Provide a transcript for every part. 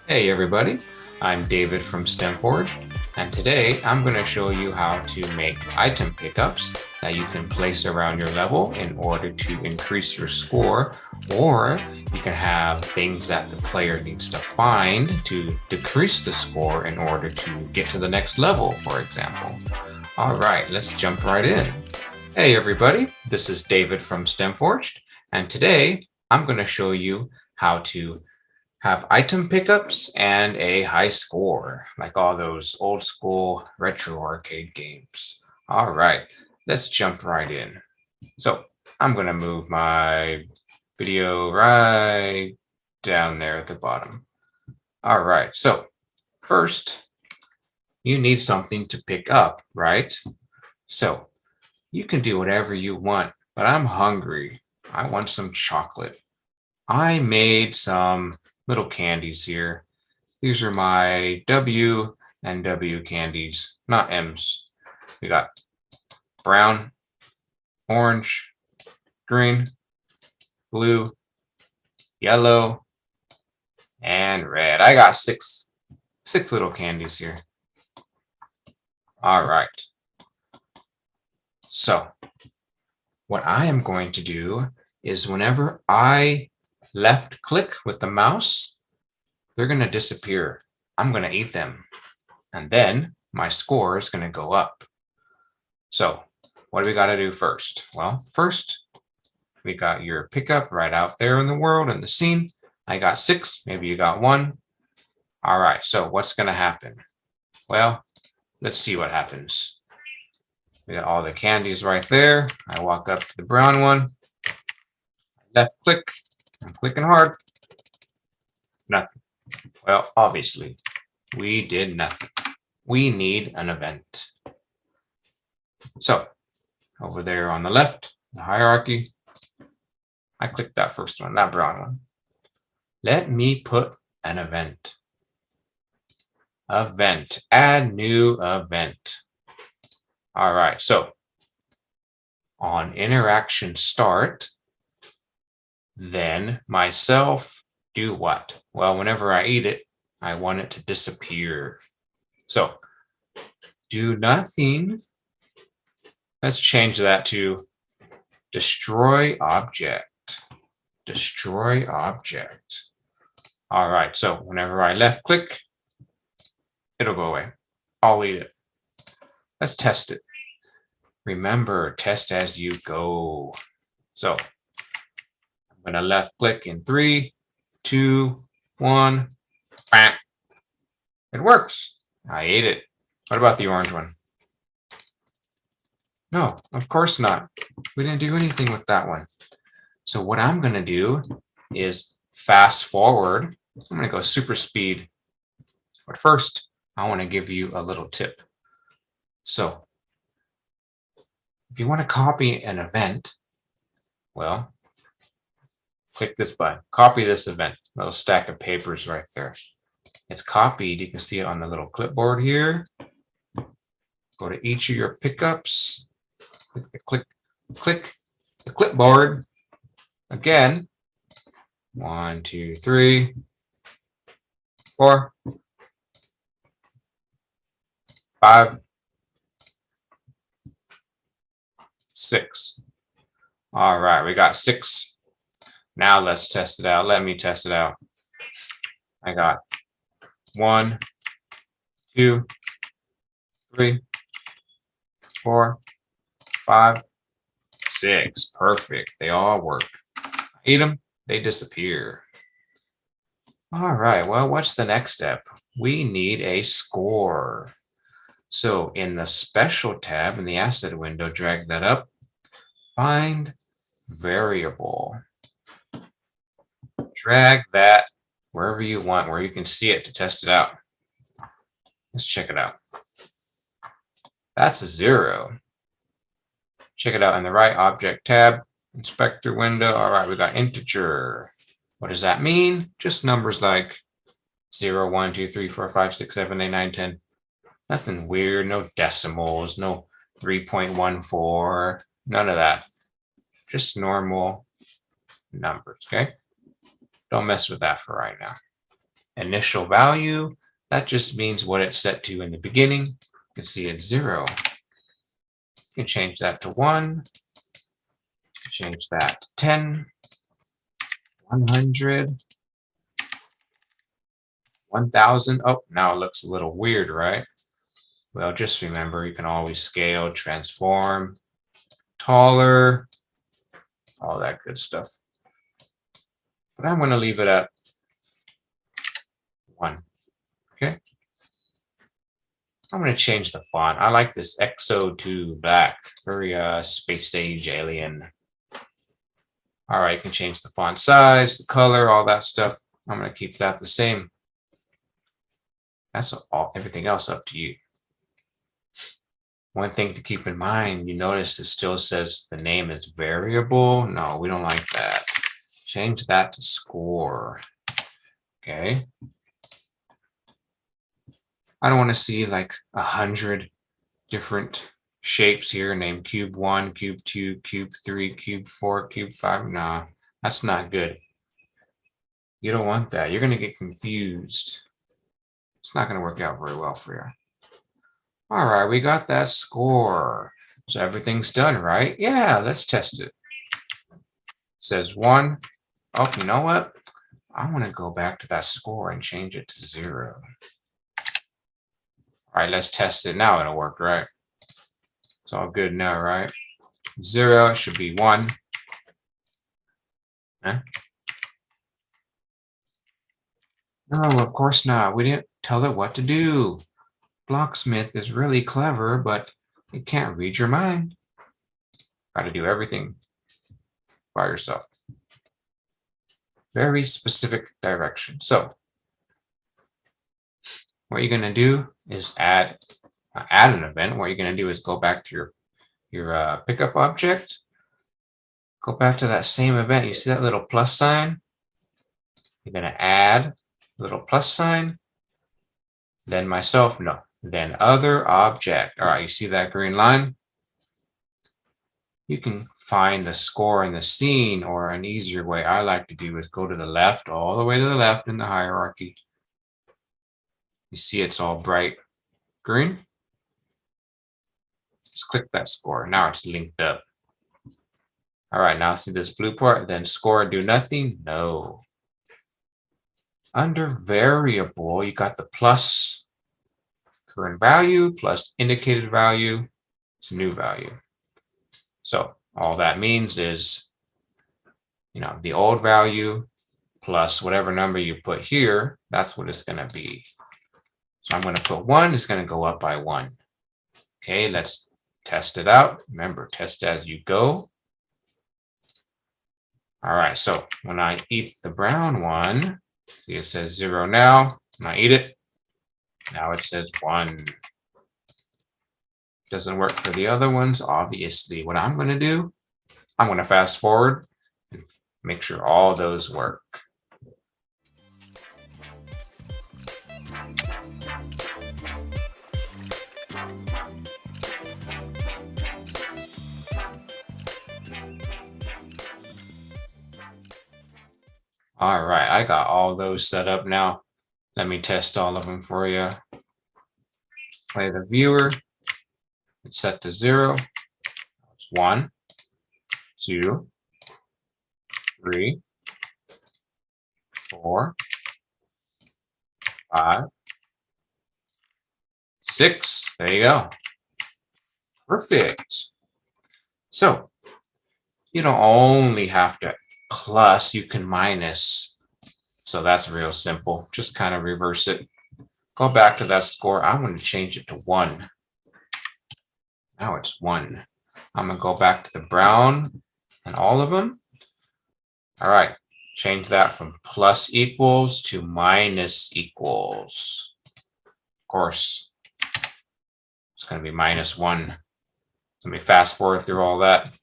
Hey everybody, I'm David from STEMforge, and today I'm going to show you how to make item pickups that you can place around your level in order to increase your score, or you can have things that the player needs to find to decrease the score in order to get to the next level, for example. All right, let's jump right in. Hey everybody, this is David from STEMforged, and today I'm going to show you how to have item pickups and a high score, like all those old school retro arcade games. All right, let's jump right in. So I'm going to move my video right down there at the bottom. All right, so first, you need something to pick up, right? So you can do whatever you want, but I'm hungry. I want some chocolate. I made some little candies here. These are my W and W candies, not M's. We got brown, orange, green, blue, yellow, and red. I got six little candies here. All right. So what I am going to do is whenever I left click with the mouse, they're going to disappear. I'm going to eat them. And then my score is going to go up. So what do we got to do first? Well, first, we got your pickup right out there in the world, in the scene. I got 6. Maybe you got 1. All right. So what's going to happen? Well, let's see what happens. We got all the candies right there. I walk up to the brown one. Left click. I'm clicking hard. Nothing. Well, obviously, we did nothing. We need an event. So over there on the left, the hierarchy, I clicked that first one, that brown one. Let me put an event. Event, add new event. All right, so on interaction start, then myself do what? Well, whenever I eat it, I want it to disappear. So do nothing. Let's change that to destroy object. Destroy object. All right, so whenever I left click, it'll go away. I'll eat it. Let's test it. Remember, test as you go. So I'm going to left click in 3, 2, 1. Bam. It works. I ate it. What about the orange one? No, of course not. We didn't do anything with that one. So what I'm going to do is fast forward. I'm going to go super speed. But first, I want to give you a little tip. So if you want to copy an event, well, click this button. Copy this event. Little stack of papers right there. It's copied. You can see it on the little clipboard here. Go to each of your pickups. Click the clipboard. Again, 1, 2, 3, 4, 5, 6. All right, we got 6. Now let's test it out. Let me test it out. I got 1, 2, 3, 4, 5, 6. Perfect. They all work. I eat them, they disappear. All right, well, what's the next step? We need a score. So in the special tab in the asset window, drag that up. Find variable. Drag that wherever you want, where you can see it to test it out. Let's check it out. That's a 0. Check it out in the right object tab, inspector window. All right, we got integer. What does that mean? Just numbers like 0, 1, 2, 3, 4, 5, 6, 7, 8, 9, 10. Nothing weird, no decimals, no 3.14, none of that. Just normal numbers, okay? Don't mess with that for right now. initial value, that just means what it's set to in the beginning. You can see it's 0. You can change that to 1. Change that to 10, 100, 1000. Oh, now it looks a little weird, right? Well, just remember, you can always scale, transform, taller, all that good stuff. But I'm going to leave it at 1. Okay. I'm going to change the font. I like this EXO to black, very space age alien. All right, you can change the font size, the color, all that stuff. I'm going to keep that the same. That's everything else up to you. One thing to keep in mind, you notice it still says the name is variable. No, we don't like that. Change that to score. Okay. I don't want to see like 100 different shapes here named cube 1, cube 2, cube 3, cube 4, cube 5. Nah, that's not good. You don't want that. You're going to get confused. It's not going to work out very well for you. All right, we got that score. So everything's done, right? Yeah, let's test it. It says 1. Oh, you know what? I want to go back to that score and change it to 0. All right, let's test it now. It'll work, right? It's all good now, right? 0 should be 1. Huh? No, of course not. We didn't tell it what to do. Blocksmith is really clever, but it can't read your mind. Got to do everything by yourself. Very specific direction. So what you're going to do is add an event. What you're going to do is go back to your pickup object. Go back to that same event. You see that little plus sign? You're going to add a little plus sign. Then myself, no. Then other object. All right, you see that green line? You can find the score in the scene, or an easier way I like to do is go to the left, all the way to the left in the hierarchy. You see it's all bright green. Just click that score. Now it's linked up. All right, now see this blue part, then score do nothing? No. Under variable, you got the plus current value plus indicated value. It's a new value. So all that means is, the old value plus whatever number you put here, that's what it's going to be. So I'm going to put 1, it's going to go up by 1. Okay, let's test it out. Remember, test as you go. All right, so when I eat the brown one, see it says 0 now. When I eat it, now it says 1. Doesn't work for the other ones, obviously. What I'm going to do, I'm going to fast forward and make sure all those work. All right, I got all those set up now. Let me test all of them for you. Play the viewer. It's set to 0. It's 1, 2, 3, 4, 5, 6. There you go. Perfect. So you don't only have to plus, you can minus. So that's real simple. Just kind of reverse it. Go back to that score. I'm going to change it to 1. Now it's 1. I'm going to go back to the brown and all of them. All right. Change that from plus equals to minus equals. Of course, it's going to be -1. Let me fast forward through all that.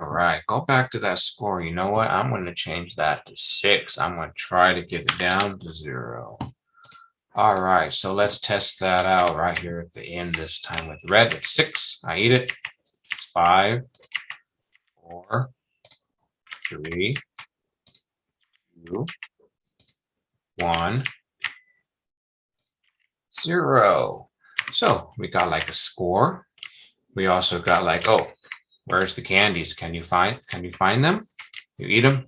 All right, go back to that score. You know what? I'm going to change that to 6. I'm going to try to get it down to 0. All right, so let's test that out right here at the end this time with red. It's 6. I eat it. It's 5, 4, 3, 2, 1, 0. So we got like a score. We also got like, oh, where's the candies? Can you find them? You eat them.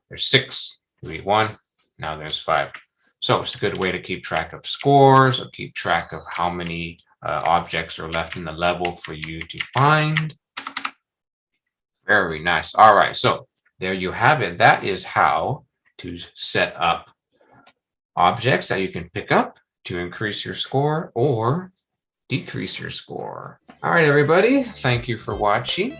There's 6. You eat 1. Now there's 5. So it's a good way to keep track of scores or keep track of how many objects are left in the level for you to find. Very nice. All right, so there you have it. That is how to set up objects that you can pick up to increase your score or decrease your score. All right, everybody, thank you for watching.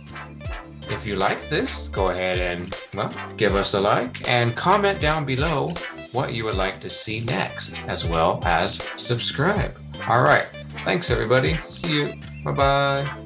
If you like this, go ahead and, well, give us a like and comment down below what you would like to see next, as well as subscribe. All right, thanks, everybody. See you. Bye-bye.